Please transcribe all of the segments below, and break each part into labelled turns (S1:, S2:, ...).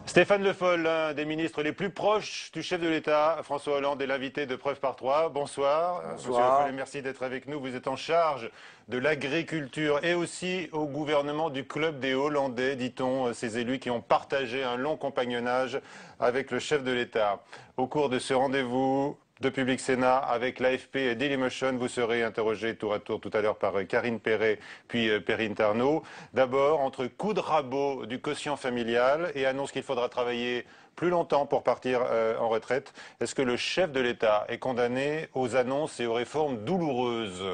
S1: Stéphane Le Foll, l'un des ministres les plus proches du chef de l'État, François Hollande, est l'invité de Preuve par Trois. Bonsoir. Monsieur Le Foll, et merci d'être avec nous. Vous êtes en charge de l'agriculture et aussi au gouvernement du Club des Hollandais, dit-on, ces élus qui ont partagé un long compagnonnage avec le chef de l'État. Au cours de ce rendez-vous de Public Sénat avec l'AFP et Dailymotion, vous serez interrogé tour à tour tout à l'heure par Karine Perret puis Perrine Tarnot. D'abord, entre coup de rabot du quotient familial et annonce qu'il faudra travailler plus longtemps pour partir en retraite, est-ce que le chef de l'État est condamné aux annonces et aux réformes douloureuses ?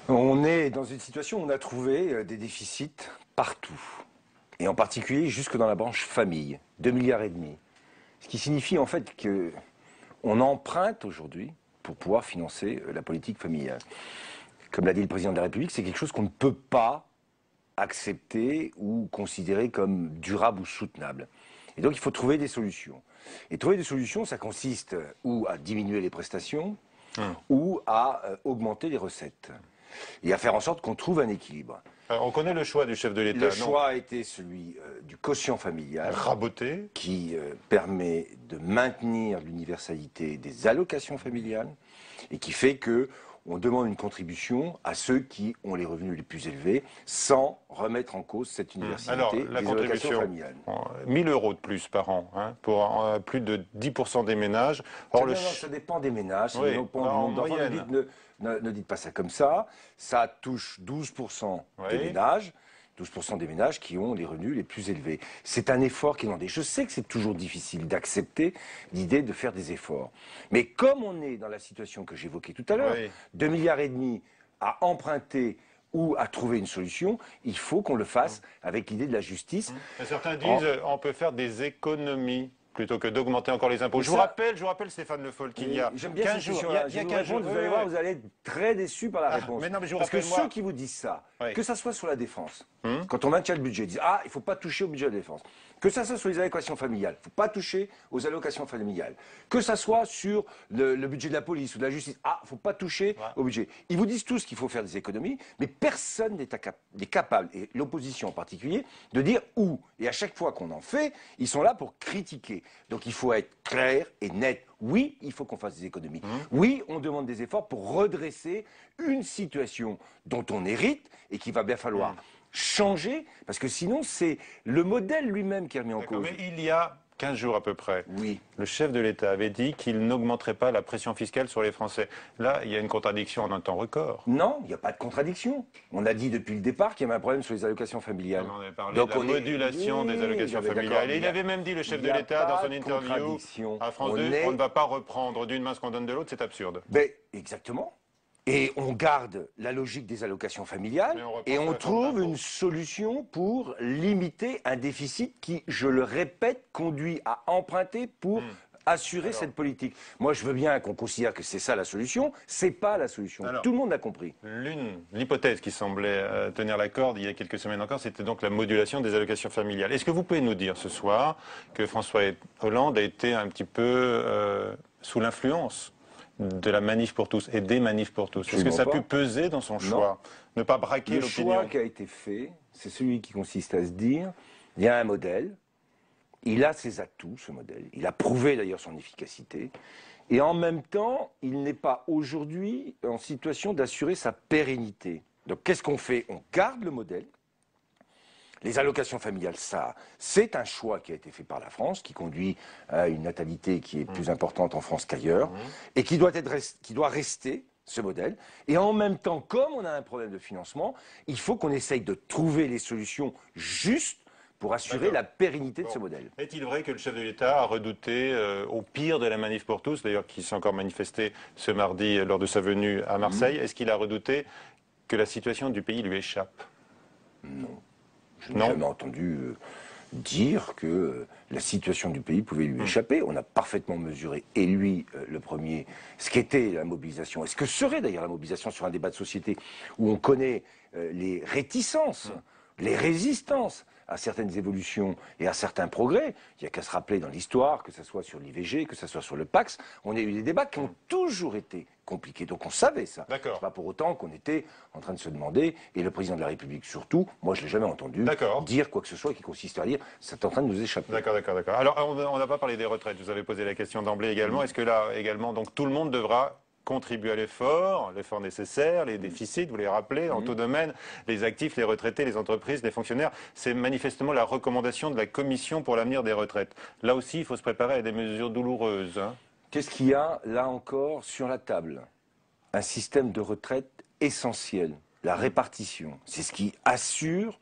S2: On est dans une situation où on a trouvé des déficits partout, et en particulier jusque dans la branche famille, 2,5 milliards. Ce qui signifie en fait que on emprunte aujourd'hui pour pouvoir financer la politique familiale. Comme l'a dit le président de la République, c'est quelque chose qu'on ne peut pas accepter ou considérer comme durable ou soutenable. Et donc il faut trouver des solutions. Et trouver des solutions, ça consiste ou à diminuer les prestations, ou à augmenter les recettes. Et à faire en sorte qu'on trouve un équilibre.
S1: Alors, on connaît le choix du chef de l'État.
S2: Le choix a été celui du quotient familial,
S1: raboté,
S2: qui permet de maintenir l'universalité des allocations familiales et qui fait que on demande une contribution à ceux qui ont les revenus les plus élevés sans remettre en cause cette universalité
S1: Alors, la
S2: des
S1: contribution,
S2: allocations familiales.
S1: 1 000 € de plus par an, pour plus de 10% des ménages. Or,
S2: ça dépend des ménages, ça
S1: oui,
S2: dépend du nombre d'enfants. Ne dites pas ça comme ça. Ça touche 12% des ménages. 12% des ménages qui ont les revenus les plus élevés. C'est un effort qui est demandé. Je sais que c'est toujours difficile d'accepter l'idée de faire des efforts. Mais comme on est dans la situation que j'évoquais tout à l'heure, 2,5 milliards à emprunter ou à trouver une solution, il faut qu'on le fasse avec l'idée de la justice.
S1: Certains disent on peut faire des économies plutôt que d'augmenter encore les impôts. Je vous rappelle, Stéphane Le Foll, qu'il y a 15 jours.
S2: Il y a 15 jours, vous allez voir, vous allez être très déçus par la réponse.
S1: Mais non, mais
S2: parce que ceux qui vous disent ça, que ça soit sur la défense, quand on maintient le budget, ils disent « Ah, il ne faut pas toucher au budget de la défense ». Que ça soit sur les allocations familiales, il ne faut pas toucher aux allocations familiales. Que ça soit sur le budget de la police ou de la justice, ah, il ne faut pas toucher au budget. Ils vous disent tous qu'il faut faire des économies, mais personne n'est capable, et l'opposition en particulier, de dire où. Et à chaque fois qu'on en fait, ils sont là pour critiquer. Donc il faut être clair et net. Oui, il faut qu'on fasse des économies. Oui, on demande des efforts pour redresser une situation dont on hérite et qu'il va bien falloir changer, parce que sinon c'est le modèle lui-même qui est remis en cause.
S1: Mais il y a 15 jours à peu près, le chef de l'État avait dit qu'il n'augmenterait pas la pression fiscale sur les Français. Là, il y a une contradiction en un temps record.
S2: Non, il n'y a pas de contradiction. On a dit depuis le départ qu'il y avait un problème sur les allocations familiales.
S1: On avait parlé de la modulation des allocations familiales. Et il avait même dit, le chef de l'État, dans son interview à France 2, on ne va pas reprendre d'une main ce qu'on donne de l'autre, c'est absurde.
S2: Exactement. Et on garde la logique des allocations familiales et on trouve une solution pour limiter un déficit qui, je le répète, conduit à emprunter pour assurer cette politique. Moi, je veux bien qu'on considère que c'est ça la solution. C'est pas la solution. Tout le monde a compris.
S1: L'hypothèse qui semblait tenir la corde il y a quelques semaines encore, c'était donc la modulation des allocations familiales. Est-ce que vous pouvez nous dire ce soir que François Hollande a été un petit peu sous l'influence de la manif pour tous et des manifs pour tous? Est-ce que ça a pu peser dans son choix? Ne pas braquer l'opinion?
S2: Le choix qui a été fait, c'est celui qui consiste à se dire, il y a un modèle, il a ses atouts, ce modèle, il a prouvé d'ailleurs son efficacité, et en même temps, il n'est pas aujourd'hui en situation d'assurer sa pérennité. Donc qu'est-ce qu'on fait? On garde le modèle. Les allocations familiales, ça, c'est un choix qui a été fait par la France, qui conduit à une natalité qui est plus importante en France qu'ailleurs, et qui doit rester ce modèle. Et en même temps, comme on a un problème de financement, il faut qu'on essaye de trouver les solutions justes pour assurer la pérennité de ce modèle.
S1: Est-il vrai que le chef de l'État a redouté, au pire de la manif pour tous, d'ailleurs qui s'est encore manifesté ce mardi lors de sa venue à Marseille, est-ce qu'il a redouté que la situation du pays lui échappe?
S2: Non. Je n'ai jamais entendu dire que la situation du pays pouvait lui échapper. On a parfaitement mesuré, et lui, le premier, ce qu'était la mobilisation, et ce que serait d'ailleurs la mobilisation sur un débat de société où on connaît les réticences, les résistances à certaines évolutions et à certains progrès. Il n'y a qu'à se rappeler dans l'histoire, que ce soit sur l'IVG, que ce soit sur le Pacs, on a eu des débats qui ont toujours été compliqué. Donc on savait ça.
S1: D'accord.
S2: Pas pour autant qu'on était en train de se demander, et le président de la République surtout, moi je ne l'ai jamais entendu dire quoi que ce soit qui consiste à dire c'est en train de nous échapper.
S1: D'accord. Alors on n'a pas parlé des retraites, je vous avais posé la question d'emblée également. Est-ce que là également, donc tout le monde devra contribuer à l'effort nécessaire, les déficits, vous les rappelez, en tout domaine, les actifs, les retraités, les entreprises, les fonctionnaires. C'est manifestement la recommandation de la Commission pour l'avenir des retraites. Là aussi, il faut se préparer à des mesures douloureuses.
S2: Qu'est-ce qu'il y a, là encore, sur la table? Un système de retraite essentiel, la répartition. C'est ce qui assure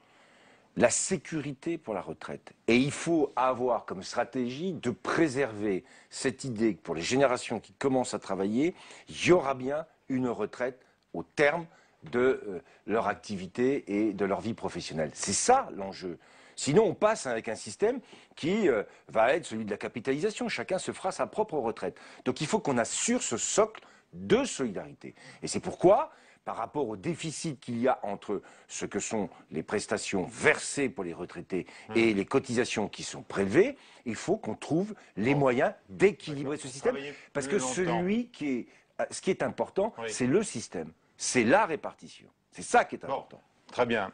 S2: la sécurité pour la retraite. Et il faut avoir comme stratégie de préserver cette idée que pour les générations qui commencent à travailler, il y aura bien une retraite au terme de leur activité et de leur vie professionnelle. C'est ça l'enjeu. Sinon, on passe avec un système qui va être celui de la capitalisation. Chacun se fera sa propre retraite. Donc il faut qu'on assure ce socle de solidarité. Et c'est pourquoi, par rapport au déficit qu'il y a entre ce que sont les prestations versées pour les retraités et les cotisations qui sont prélevées, il faut qu'on trouve les moyens d'équilibrer ce système. Parce que ce qui est important, c'est le système, c'est la répartition. C'est ça qui est important.
S1: Très bien.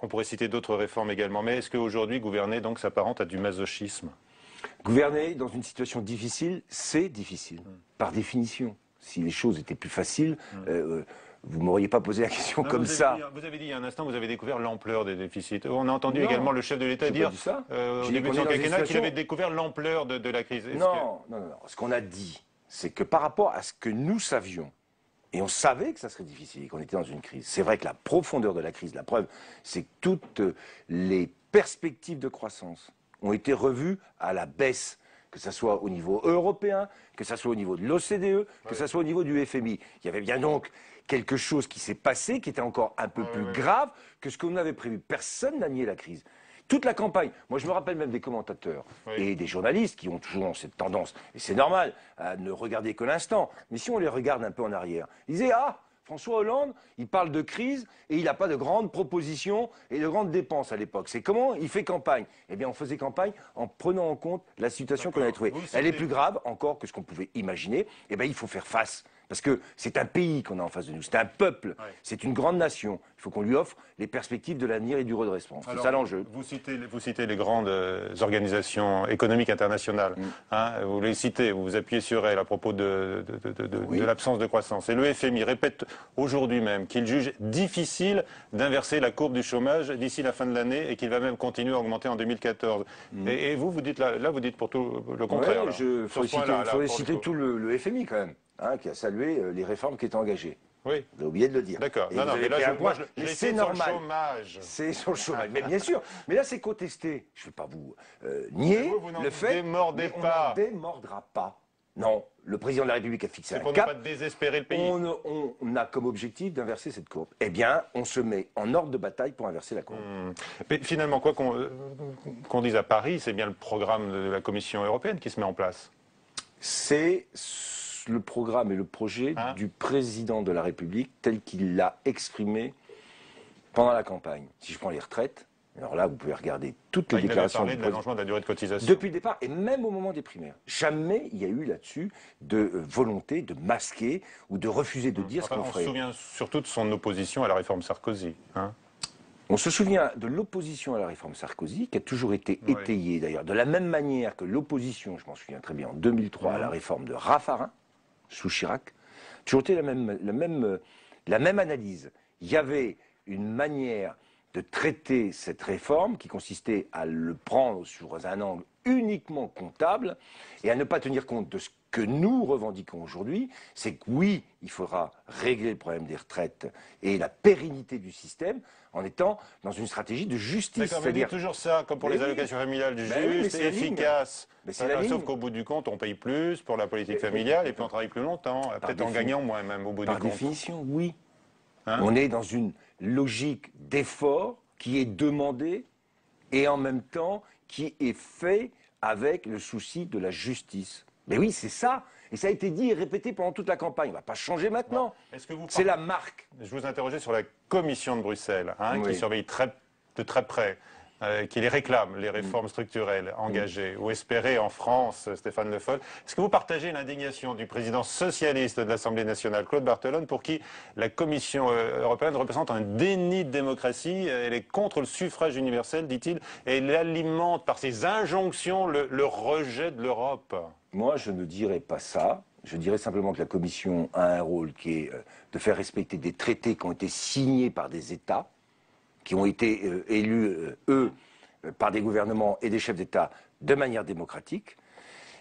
S1: On pourrait citer d'autres réformes également. Mais est-ce qu'aujourd'hui, gouverner donc s'apparente à du masochisme?
S2: Gouverner dans une situation difficile, c'est difficile, par définition. Si les choses étaient plus faciles, vous ne m'auriez pas posé la question comme ça.
S1: Vous avez dit il y a un instant, vous avez découvert l'ampleur des déficits. On a entendu également le chef de l'État dire au début de son quinquennat qu'il avait découvert l'ampleur de la crise.
S2: Non. Ce qu'on a dit, c'est que par rapport à ce que nous savions, et on savait que ça serait difficile et qu'on était dans une crise. C'est vrai que la profondeur de la crise, la preuve, c'est que toutes les perspectives de croissance ont été revues à la baisse, que ce soit au niveau européen, que ce soit au niveau de l'OCDE, que ce soit au niveau du FMI. Il y avait bien donc quelque chose qui s'est passé, qui était encore un peu plus grave que ce qu'on avait prévu. Personne n'a nié la crise. Toute la campagne, moi je me rappelle même des commentateurs et des journalistes qui ont toujours cette tendance, et c'est normal, à ne regarder que l'instant, mais si on les regarde un peu en arrière, ils disaient « Ah, François Hollande, il parle de crise et il n'a pas de grandes propositions et de grandes dépenses à l'époque. C'est comment il fait campagne ?» Eh bien, on faisait campagne en prenant en compte la situation qu'on avait trouvée. Elle est plus grave encore que ce qu'on pouvait imaginer. Eh bien, il faut faire face. Parce que c'est un pays qu'on a en face de nous, c'est un peuple, c'est une grande nation. Il faut qu'on lui offre les perspectives de l'avenir et du redressement. C'est ça l'enjeu.
S1: Vous citez les grandes organisations économiques internationales. Vous les citez, vous vous appuyez sur elles à propos de l'absence de croissance. Et le FMI répète aujourd'hui même qu'il juge difficile d'inverser la courbe du chômage d'ici la fin de l'année et qu'il va même continuer à augmenter en 2014. Et vous dites là, vous dites pour tout le contraire.
S2: Il faudrait citer tout le FMI quand même. Qui a salué les réformes qui étaient engagées.
S1: Oui.
S2: Vous avez oublié de le dire.
S1: D'accord.
S2: Mais là, c'est normal. C'est sur le chômage. Mais bien sûr. Mais là, c'est contesté. Je ne vais pas vous nier le fait.
S1: Démordez pas.
S2: On ne démordra pas. Non. Le président de la République a fixé un cap.
S1: Pour ne pas désespérer le pays.
S2: On a comme objectif d'inverser cette courbe. Eh bien, on se met en ordre de bataille pour inverser la courbe.
S1: Mais finalement, quoi qu'on dise à Paris, c'est bien le programme de la Commission européenne qui se met en place.
S2: C'est le programme et le projet du président de la République tel qu'il l'a exprimé pendant la campagne. Si je prends les retraites, alors là, vous pouvez regarder toutes les déclarations.
S1: Il avait parlé de l'allongement de la durée de cotisation.
S2: Depuis le départ, et même au moment des primaires. Jamais il y a eu là-dessus de volonté de masquer ou de refuser de dire ce qu'on ferait.
S1: On se souvient surtout de son opposition à la réforme Sarkozy.
S2: On se souvient de l'opposition à la réforme Sarkozy, qui a toujours été étayée d'ailleurs, de la même manière que l'opposition, je m'en souviens très bien, en 2003 à la réforme de Raffarin, sous Chirac, toujours été la même analyse. Il y avait une manière de traiter cette réforme qui consistait à le prendre sur un angle uniquement comptable et à ne pas tenir compte de ce que nous revendiquons aujourd'hui, c'est que oui, il faudra régler le problème des retraites et la pérennité du système en étant dans une stratégie de justice.
S1: D'accord, mais dites toujours ça, comme pour les allocations familiales, juste et efficace. Sauf qu'au bout du compte, on paye plus pour la politique familiale et puis on travaille plus longtemps, peut-être en gagnant moins même au bout du compte.
S2: Par définition, oui. On est dans une logique d'effort qui est demandée et en même temps qui est fait avec le souci de la justice. Mais oui, c'est ça. Et ça a été dit et répété pendant toute la campagne. On ne va pas changer maintenant. C'est la marque.
S1: Je vous interrogeais sur la commission de Bruxelles, qui surveille de très près qui les réclament, les réformes structurelles engagées ou espérées en France, Stéphane Le Foll. Est-ce que vous partagez l'indignation du président socialiste de l'Assemblée nationale, Claude Barthelone, pour qui la Commission européenne représente un déni de démocratie? Elle est contre le suffrage universel, dit-il, et elle alimente par ses injonctions le rejet de l'Europe.
S2: Moi, je ne dirais pas ça. Je dirais simplement que la Commission a un rôle qui est de faire respecter des traités qui ont été signés par des États, qui ont été élus, par des gouvernements et des chefs d'État de manière démocratique,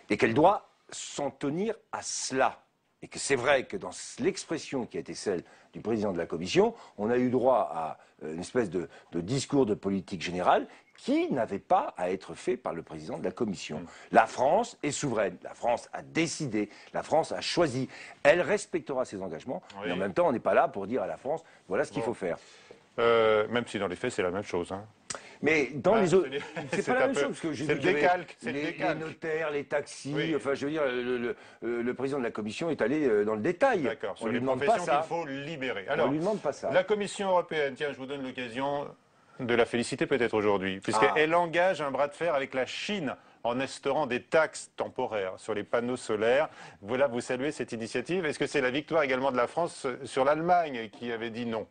S2: et qu'elle doit s'en tenir à cela. Et que c'est vrai que dans l'expression qui a été celle du président de la Commission, on a eu droit à une espèce de discours de politique générale qui n'avait pas à être fait par le président de la Commission. La France est souveraine, la France a décidé, la France a choisi, elle respectera ses engagements, mais en même temps on n'est pas là pour dire à la France, voilà ce qu'il faut faire.
S1: Même si dans les faits c'est la même chose. Hein.
S2: Mais dans les autres, c'est pas la même chose, parce que
S1: c'est le décalque,
S2: les notaires, les taxis, enfin je veux dire, le président de la Commission est allé dans le détail.
S1: D'accord,
S2: on
S1: sur
S2: lui
S1: les
S2: demande
S1: professions
S2: pas ça.
S1: qu'il faut libérer. Alors,
S2: on lui demande pas ça.
S1: La Commission européenne, tiens, je vous donne l'occasion de la féliciter peut-être aujourd'hui, puisqu'elle engage un bras de fer avec la Chine en instaurant des taxes temporaires sur les panneaux solaires. Voilà, vous saluez cette initiative. Est-ce que c'est la victoire également de la France sur l'Allemagne qui avait dit non?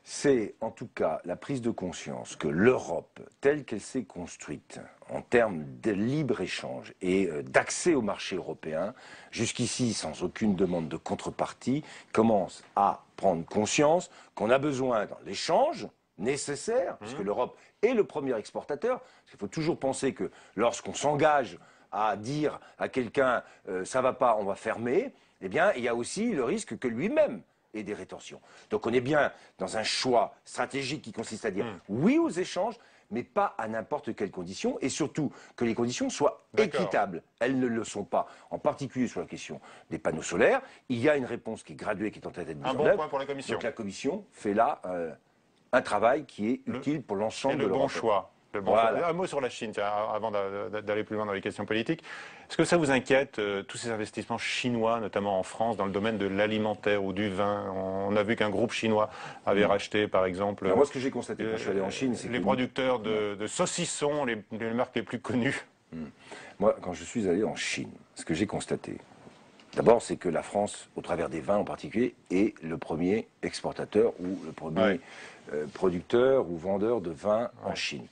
S2: C'est en tout cas la prise de conscience que l'Europe, telle qu'elle s'est construite en termes de libre-échange et d'accès au marché européen, jusqu'ici sans aucune demande de contrepartie, commence à prendre conscience qu'on a besoin dans l'échange nécessaire, puisque l'Europe est le premier exportateur. Parce qu'il faut toujours penser que lorsqu'on s'engage à dire à quelqu'un ça va pas, on va fermer, eh bien il y a aussi le risque que lui-même et des rétentions. Donc on est bien dans un choix stratégique qui consiste à dire oui aux échanges, mais pas à n'importe quelles conditions, et surtout que les conditions soient équitables. Elles ne le sont pas, en particulier sur la question des panneaux solaires. Il y a une réponse qui est graduée, qui est en train d'être mise en œuvre.
S1: Un bon point pour la Commission.
S2: Donc la Commission fait là un travail qui est utile pour l'ensemble de l'Europe.
S1: Le bon choix. Voilà. Un mot sur la Chine, tiens, avant d'aller plus loin dans les questions politiques. Est-ce que ça vous inquiète, tous ces investissements chinois, notamment en France, dans le domaine de l'alimentaire ou du vin? On a vu qu'un groupe chinois avait racheté, par exemple...
S2: Alors moi, ce que j'ai constaté quand je suis allé en Chine, c'est que...
S1: Les producteurs de saucissons, les marques les plus connues.
S2: Moi, quand je suis allé en Chine, ce que j'ai constaté, d'abord, c'est que la France, au travers des vins en particulier, est le premier exportateur ou le premier producteur ou vendeur de vin en Chine.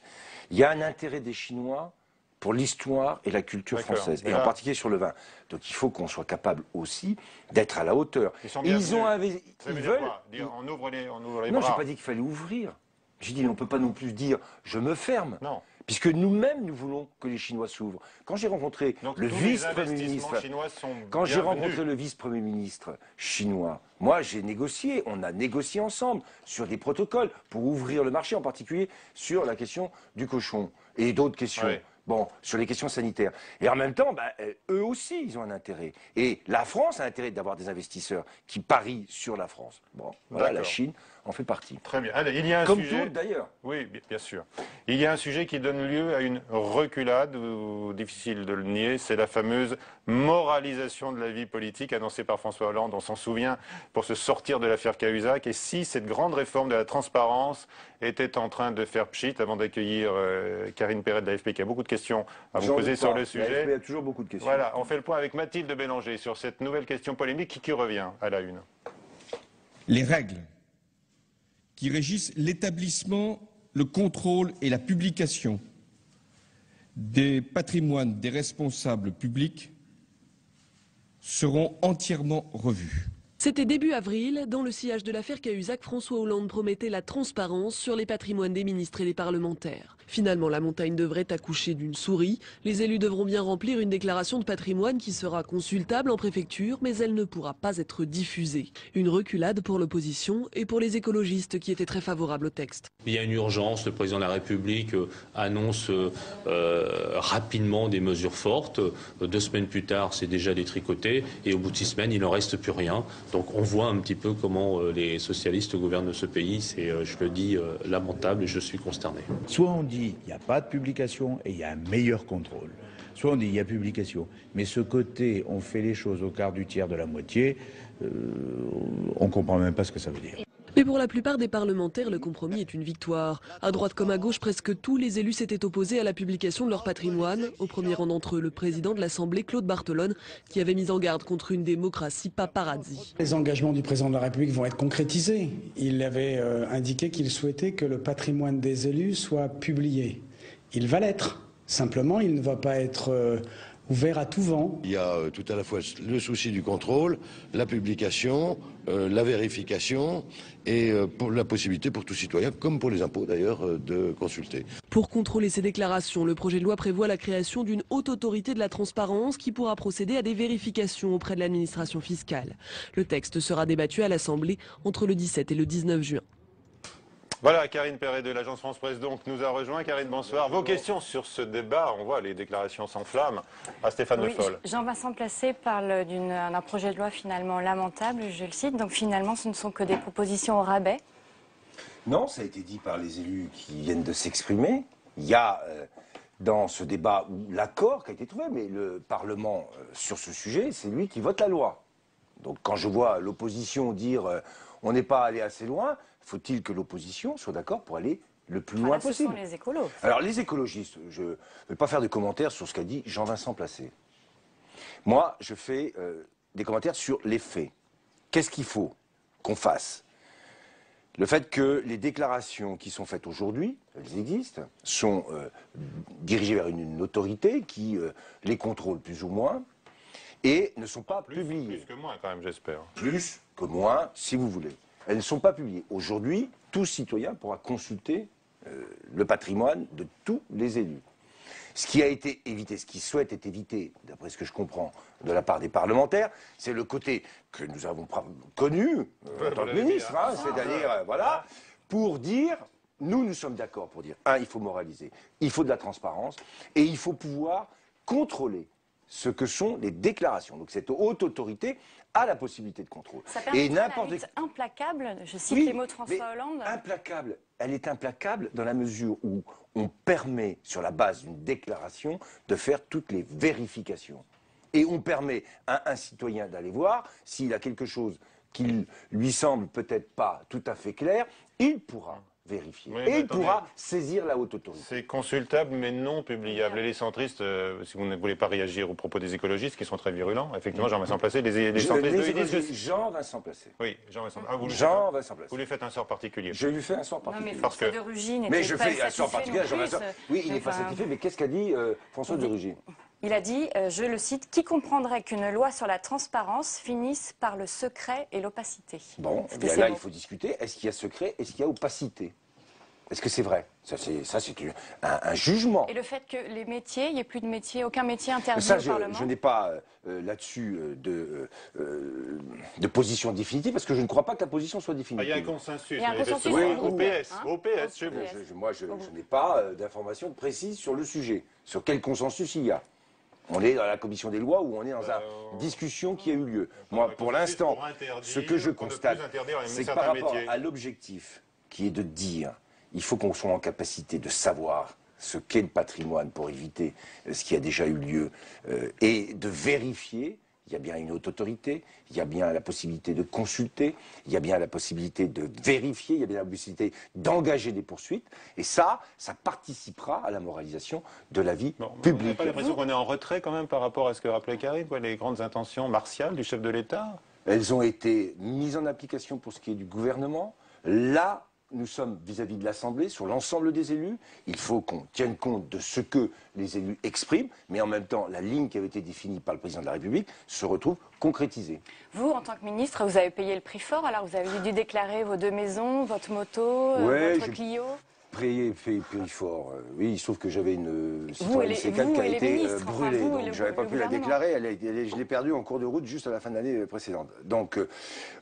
S2: Il y a un intérêt des Chinois pour l'histoire et la culture française, et en particulier sur le vin. Donc il faut qu'on soit capable aussi d'être à la hauteur.
S1: Ils
S2: ont investi.
S1: Ils veulent. On ouvre les bras.
S2: Non, j'ai pas dit qu'il fallait ouvrir. J'ai dit on peut pas non plus dire je me ferme.
S1: Non.
S2: Puisque nous-mêmes, nous voulons que les Chinois s'ouvrent. Quand j'ai rencontré le vice-premier ministre, le vice-premier ministre chinois, moi j'ai négocié, on a négocié ensemble sur des protocoles pour ouvrir le marché, en particulier sur la question du cochon et d'autres questions. Oui. Bon, sur les questions sanitaires. Et en même temps, eux aussi, ils ont un intérêt. Et la France a intérêt d'avoir des investisseurs qui parient sur la France. Bon, voilà, la Chine en fait partie.
S1: Très bien. Allez, il y a un
S2: Comme
S1: sujet...
S2: d'autres d'ailleurs.
S1: Oui, bien sûr. Il y a un sujet qui donne lieu à une reculade, difficile de le nier, c'est la fameuse moralisation de la vie politique annoncée par François Hollande, on s'en souvient, pour se sortir de l'affaire Cahuzac. Et si cette grande réforme de la transparence était en train de faire pchit, avant d'accueillir Karine Perret de l'AFP, qui a beaucoup de questions à vous poser sur le sujet.
S2: Il y a toujours beaucoup de questions.
S1: Voilà, on fait le point avec Mathilde Bélanger sur cette nouvelle question polémique qui revient à la une.
S3: Les règles qui régissent l'établissement, le contrôle et la publication des patrimoines des responsables publics seront entièrement revus.
S4: C'était début avril. Dans le sillage de l'affaire Cahuzac, François Hollande promettait la transparence sur les patrimoines des ministres et des parlementaires. Finalement, la montagne devrait accoucher d'une souris. Les élus devront bien remplir une déclaration de patrimoine qui sera consultable en préfecture, mais elle ne pourra pas être diffusée. Une reculade pour l'opposition et pour les écologistes qui étaient très favorables au texte.
S5: Il y a une urgence. Le président de la République annonce rapidement des mesures fortes. 2 semaines plus tard, c'est déjà détricoté. Et au bout de 6 semaines, il n'en reste plus rien. Donc on voit un petit peu comment les socialistes gouvernent ce pays. C'est, je le dis, lamentable et je suis consterné.
S6: Soit on dit il n'y a pas de publication et il y a un meilleur contrôle. Soit on dit il y a publication. Mais ce côté, on fait les choses au quart du tiers de la moitié, on ne comprend même pas ce que ça veut dire.
S4: Mais pour la plupart des parlementaires, le compromis est une victoire. À droite comme à gauche, presque tous les élus s'étaient opposés à la publication de leur patrimoine. Au premier rang d'entre eux, le président de l'Assemblée, Claude Barthelone, qui avait mis en garde contre une démocratie paparazzi.
S7: Les engagements du président de la République vont être concrétisés. Il avait indiqué qu'il souhaitait que le patrimoine des élus soit publié. Il va l'être. Simplement, il ne va pas être ouvert à tout vent.
S8: Il y a tout à la fois le souci du contrôle, la publication, la vérification et pour la possibilité pour tout citoyen, comme pour les impôts d'ailleurs, de consulter.
S4: Pour contrôler ces déclarations, le projet de loi prévoit la création d'une haute autorité de la transparence qui pourra procéder à des vérifications auprès de l'administration fiscale. Le texte sera débattu à l'Assemblée entre le 17 et le 19 juin.
S1: Voilà, Karine Perret de l'agence France Presse donc nous a rejoint. Karine, bonsoir. Vos questions sur ce débat, on voit les déclarations s'enflamment. À Stéphane Le Foll.
S9: Jean-Vincent Placé parle d'un projet de loi finalement lamentable, je le cite. Donc finalement, ce ne sont que des propositions au rabais.
S2: Non, ça a été dit par les élus qui viennent de s'exprimer. Il y a dans ce débat l'accord qui a été trouvé, mais le Parlement sur ce sujet, c'est lui qui vote la loi. Donc quand je vois l'opposition dire on n'est pas allé assez loin, faut-il que l'opposition soit d'accord pour aller le plus loin possible.
S9: Ce sont les écolos.
S2: Alors les écologistes, je ne vais pas faire de commentaires sur ce qu'a dit Jean-Vincent Placé. Moi, je fais des commentaires sur les faits. Qu'est-ce qu'il faut qu'on fasse? Le fait que les déclarations qui sont faites aujourd'hui, elles existent, sont dirigées vers une autorité qui les contrôle plus ou moins et ne sont pas publiées.
S1: Plus que moins quand même, j'espère.
S2: Plus que moins, si vous voulez. Elles ne sont pas publiées. Aujourd'hui, tout citoyen pourra consulter le patrimoine de tous les élus. Ce qui a été évité, ce qui souhaite être évité, d'après ce que je comprends de la part des parlementaires, c'est le côté que nous avons connu, en tant que ministre, c'est-à-dire, voilà, pour dire, nous sommes d'accord pour dire, il faut moraliser, il faut de la transparence, et il faut pouvoir contrôler ce que sont les déclarations. Donc cette haute autorité a la possibilité de contrôle.
S9: Ça permet la lutte implacable, je cite les mots de François Hollande.
S2: Implacable, elle est implacable dans la mesure où on permet, sur la base d'une déclaration, de faire toutes les vérifications. Et on permet à un citoyen d'aller voir s'il a quelque chose qui lui semble peut-être pas tout à fait clair, il pourra vérifier.
S1: Oui,
S2: et il pourra saisir la haute autorité.
S1: C'est consultable mais non publiable. Et les centristes, si vous ne voulez pas réagir aux propos des écologistes qui sont très virulents, effectivement, Jean-Vincent Placé, les centristes...
S2: Jean-Vincent Placé.
S1: Oui, Jean-Vincent
S2: Placé.
S1: Vous lui faites un sort particulier.
S2: Je lui fais un sort particulier.
S9: Non, mais François de Rugy n'était
S2: mais je
S9: pas
S2: fais un sort particulier à Jean-Vincent. Oui, il n'est pas satisfait, mais qu'est-ce qu'a dit François de Rugy?
S9: Il a dit, je le cite, « Qui comprendrait qu'une loi sur la transparence finisse par le secret et l'opacité ?»
S2: Bon, bien là, il faut discuter. Est-ce qu'il y a secret? Est-ce qu'il y a opacité? Est-ce que c'est vrai? Ça, c'est un jugement.
S9: Et le fait que les métiers, il n'y ait plus de métier, aucun métier interdit au Parlement?
S2: Je n'ai pas là-dessus de position définitive, parce que je ne crois pas que la position soit définitive.
S1: Il y a un consensus.
S9: Il y a un consensus
S1: au PS, chez vous.
S2: Moi, je n'ai pas d'informations précises sur le sujet, sur quel consensus il y a. On est dans la commission des lois ou on est dans une discussion qui a eu lieu. Moi, pour l'instant, ce que je constate, c'est que par rapport à l'objectif qui est de dire il faut qu'on soit en capacité de savoir ce qu'est le patrimoine pour éviter ce qui a déjà eu lieu et de vérifier. Il y a bien une haute autorité, il y a bien la possibilité de consulter, il y a bien la possibilité de vérifier, il y a bien la possibilité d'engager des poursuites. Et ça participera à la moralisation de la vie publique.
S1: Vous n'avez pas l'impression qu'on est en retrait quand même par rapport à ce que rappelait Karine, les grandes intentions martiales du chef de l'État?
S2: Elles ont été mises en application pour ce qui est du gouvernement. Là, nous sommes vis-à-vis de l'Assemblée, sur l'ensemble des élus. Il faut qu'on tienne compte de ce que les élus expriment, mais en même temps, la ligne qui avait été définie par le président de la République se retrouve concrétisée.
S9: Vous, en tant que ministre, vous avez payé le prix fort, alors vous avez dû déclarer vos 2 maisons, votre moto, votre Clio.
S2: Prix fort. Oui, il se trouve que j'avais une Citroën C4 qui a été brûlée, donc je n'avais pas pu la déclarer. Je l'ai perdue en cours de route juste à la fin de l'année précédente. Donc,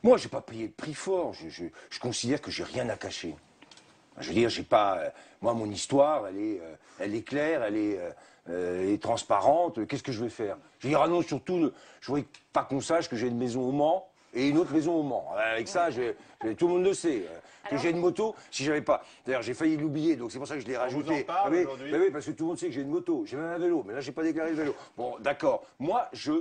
S2: moi, je n'ai pas payé le prix fort. Je considère que j'ai rien à cacher. Je veux dire, j'ai pas. Moi, mon histoire, elle est claire, elle est transparente. Qu'est-ce que je vais faire? Je vais dire, ah non, surtout, je ne voudrais pas qu'on sache que j'ai une maison au Mans et une autre maison au Mans. Avec ça, tout le monde le sait. Que j'ai une moto, si j'avais pas. D'ailleurs, j'ai failli l'oublier, donc c'est pour ça que je l'ai rajouté.
S1: On vous en parle aujourd'hui.
S2: Oui, parce que tout le monde sait que j'ai une moto. J'ai même un vélo, mais là, j'ai pas déclaré le vélo. Bon, d'accord. Moi, je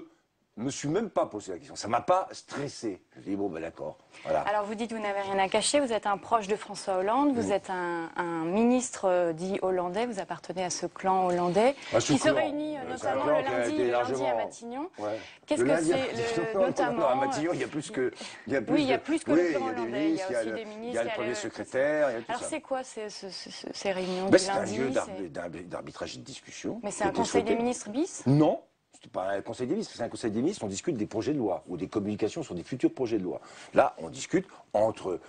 S2: me suis même pas posé la question. Ça m'a pas stressé. Je dis bon ben d'accord. Voilà.
S9: Alors vous dites que vous n'avez rien à cacher, vous êtes un proche de François Hollande, vous êtes un ministre dit hollandais, vous appartenez à ce clan hollandais qui se réunit notamment le lundi à Matignon.
S2: Ouais.
S9: Qu'est-ce que c'est notamment
S2: à Matignon, il y a plus que
S9: il y a plus que le clan hollandais, il y a aussi des ministres,
S2: il y a le premier secrétaire, il y a tout ça.
S9: Alors c'est quoi ces réunions du lundi?
S2: C'est un lieu d'arbitrage et de discussion.
S9: Mais c'est un conseil des ministres bis?
S2: Non. C'est pas un conseil des ministres, c'est un conseil des ministres, on discute des projets de loi ou des communications sur des futurs projets de loi. Là, on discute entre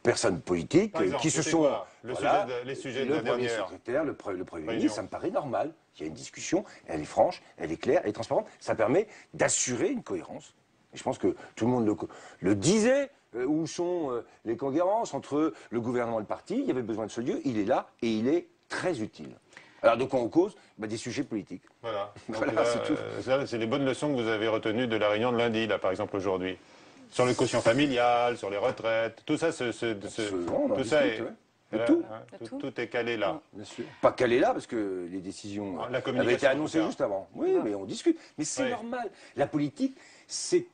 S2: personnes politiques qui se sont...
S1: les sujets de la dernière.
S2: Le secrétaire, le Premier ministre, ça me paraît normal. Il y a une discussion, elle est franche, elle est claire, elle est transparente. Ça permet d'assurer une cohérence. Et je pense que tout le monde le disait. Où sont les cohérences entre le gouvernement et le parti? Il y avait besoin de ce lieu, il est là et il est très utile. Alors de quoi on cause? Des sujets politiques.
S1: Voilà.
S2: Voilà, c'est tout.
S1: C'est les bonnes leçons que vous avez retenues de la réunion de lundi, là, par exemple, aujourd'hui. Sur le quotient familial, sur les retraites, tout ça, tout est calé là.
S2: Bien sûr. Pas calé là, parce que les décisions avaient été annoncées juste avant. Oui, mais on discute. Mais c'est normal. La politique, c'est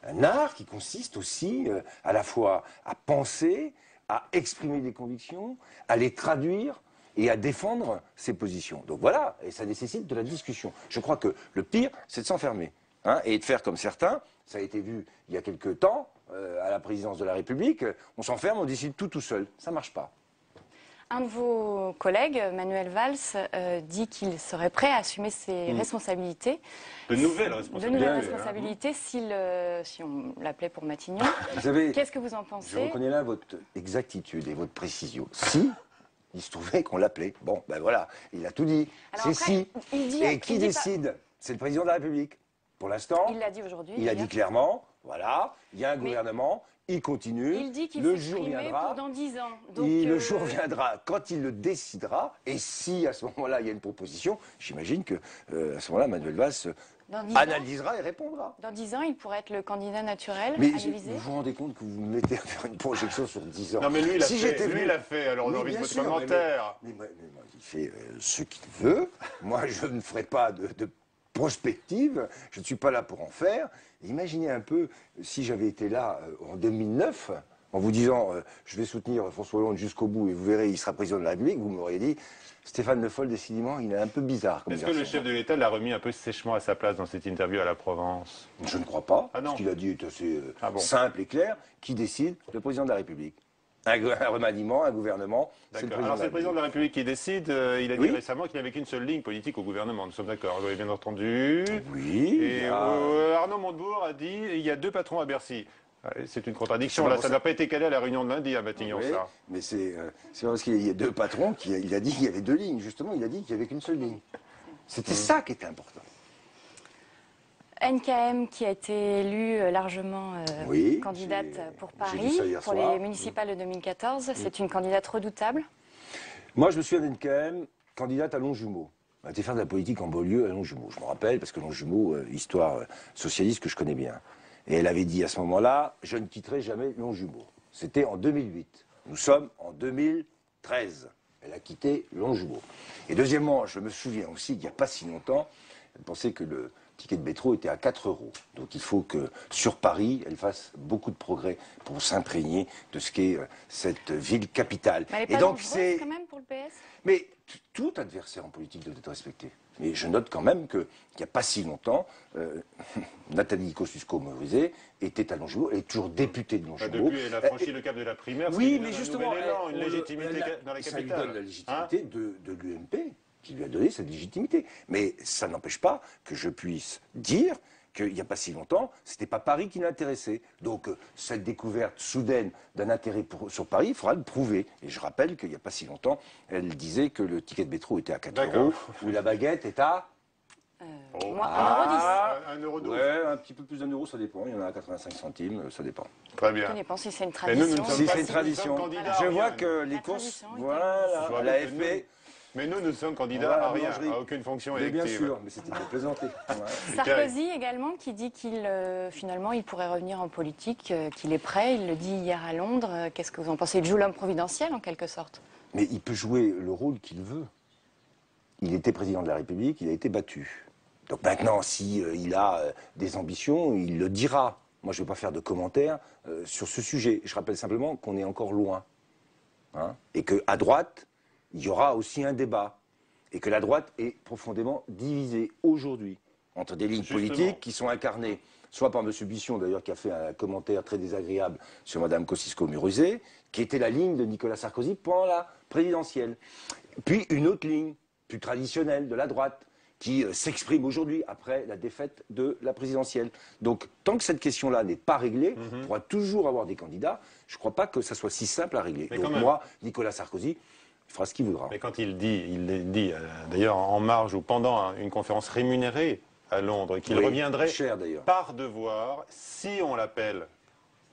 S2: un art qui consiste aussi à la fois à penser, à exprimer des convictions, à les traduire et à défendre ses positions. Donc voilà, et ça nécessite de la discussion. Je crois que le pire, c'est de s'enfermer. Et de faire comme certains, ça a été vu il y a quelque temps, à la présidence de la République, on s'enferme, on décide tout seul. Ça ne marche pas.
S9: Un de vos collègues, Manuel Valls, dit qu'il serait prêt à assumer ses responsabilités.
S1: De nouvelles responsabilités.
S9: Si on l'appelait pour Matignon. Qu'est-ce que vous en pensez?
S2: Je reconnais là votre exactitude et votre précision. Si il se trouvait qu'on l'appelait. Bon, ben voilà, il a tout dit. C'est si. Et qui décide? C'est le président de la République. Pour l'instant,
S9: il l'a dit aujourd'hui.
S2: Il a dit clairement, voilà, il y a un gouvernement, il continue.
S9: Il dit qu'il
S2: le jour viendra
S9: pour dans 10 ans.
S2: Donc, le jour viendra quand il le décidera. Et si à ce moment-là il y a une proposition, j'imagine que à ce moment-là, Manuel Valls analysera et répondra.
S9: Dans 10 ans, il pourrait être le candidat naturel
S2: mais
S9: à l'Élysée.
S2: Vous vous rendez compte que vous me mettez à faire une projection sur 10 ans?
S1: Non, mais lui, il l'a fait. Alors, on a envie de votre commentaire.
S2: Mais il fait ce qu'il veut. Moi, je ne ferai pas de prospective. Je ne suis pas là pour en faire. Imaginez un peu si j'avais été là en 2009, en vous disant je vais soutenir François Hollande jusqu'au bout et vous verrez, il sera président de la République. Vous m'auriez dit Stéphane Le Foll, décidément, il est un peu bizarre.
S1: Est-ce que le chef de l'État l'a remis un peu sèchement à sa place dans cette interview à la Provence?
S2: Je ne crois pas. Ce qu'il a dit est assez simple et clair. Qui décide? Le président de la République. Un remaniement, un gouvernement.
S1: Alors c'est le président de la République qui décide. Il a dit récemment qu'il n'avait qu'une seule ligne politique au gouvernement. Nous sommes d'accord, vous avez bien entendu.
S2: Oui.
S1: Et Arnaud Montebourg a dit il y a deux patrons à Bercy. C'est une contradiction. Là, ça n'a pas été calé à la réunion de lundi à Matignon, ça.
S2: Mais c'est parce qu'il y a deux patrons qu'il a dit qu'il y avait deux lignes. Justement, il a dit qu'il n'y avait qu'une seule ligne. C'était ça qui était important.
S9: NKM qui a été élue largement candidate pour Paris, pour les municipales de 2014. C'est une candidate redoutable?
S2: Moi, je me souviens d'NKM, candidate à Longjumeau. Elle a été faire de la politique en banlieue à Longjumeau. Je me rappelle, parce que Longjumeau, histoire socialiste que je connais bien. Et elle avait dit à ce moment-là, je ne quitterai jamais Longjumeau. C'était en 2008. Nous sommes en 2013. Elle a quitté Longjumeau. Et deuxièmement, je me souviens aussi qu'il n'y a pas si longtemps, elle pensait que le ticket de métro était à 4 €. Donc il faut que sur Paris, elle fasse beaucoup de progrès pour s'imprégner de ce qu'est cette ville capitale.
S9: Mais elle n'est pas dangereuse quand même pour le PS?
S2: Mais tout adversaire en politique doit être respecté. Mais je note quand même qu'il n'y a pas si longtemps, Nathalie Kosciusko-Morizet était à Longjumeau, elle est toujours députée de Longjumeau.
S1: Depuis, elle a franchi le cap de la primaire.
S2: Oui, mais justement,
S1: une légitimité dans la capitale.
S2: Ça lui donne la légitimité de l'UMP, qui lui a donné cette légitimité. Mais ça n'empêche pas que je puisse dire qu'il n'y a pas si longtemps, ce n'était pas Paris qui l'intéressait. Donc cette découverte soudaine d'un intérêt sur Paris, il faudra le prouver. Et je rappelle qu'il n'y a pas si longtemps, elle disait que le ticket de métro était à 4 €, ou la baguette est à...
S9: 1,10 €.
S1: 1,12 €.
S2: Ouais, un petit peu plus d'1 €, ça dépend. Il y en a à 85 centimes, ça dépend.
S1: Très bien.
S9: Ça dépend si c'est une tradition.
S2: Si c'est une tradition. Je vois que les courses, voilà, l'AFP...
S1: Mais nous sommes candidats à rien, à aucune fonction élective.
S2: Bien sûr, mais c'était pour plaisanter.
S9: Sarkozy également, qui dit qu'il finalement il pourrait revenir en politique, qu'il est prêt, il le dit hier à Londres. Qu'est-ce que vous en pensez? Il joue l'homme providentiel en quelque sorte.
S2: Mais il peut jouer le rôle qu'il veut. Il était président de la République, il a été battu. Donc maintenant, s'il a des ambitions, il le dira. Moi, je ne vais pas faire de commentaires sur ce sujet. Je rappelle simplement qu'on est encore loin. Hein, et qu'à droite, il y aura aussi un débat. Et que la droite est profondément divisée aujourd'hui entre des lignes politiques qui sont incarnées soit par M. Bichon, d'ailleurs, qui a fait un commentaire très désagréable sur Mme Kosciusko-Morizet, qui était la ligne de Nicolas Sarkozy pendant la présidentielle. Puis une autre ligne, plus traditionnelle, de la droite, qui s'exprime aujourd'hui après la défaite de la présidentielle. Donc, tant que cette question-là n'est pas réglée, on pourra toujours avoir des candidats. Je ne crois pas que ça soit si simple à régler. Donc moi, Nicolas Sarkozy, il fera ce qu'il voudra.
S1: Mais quand il dit d'ailleurs en marge ou pendant une conférence rémunérée à Londres, qu'il reviendrait par devoir si on l'appelle.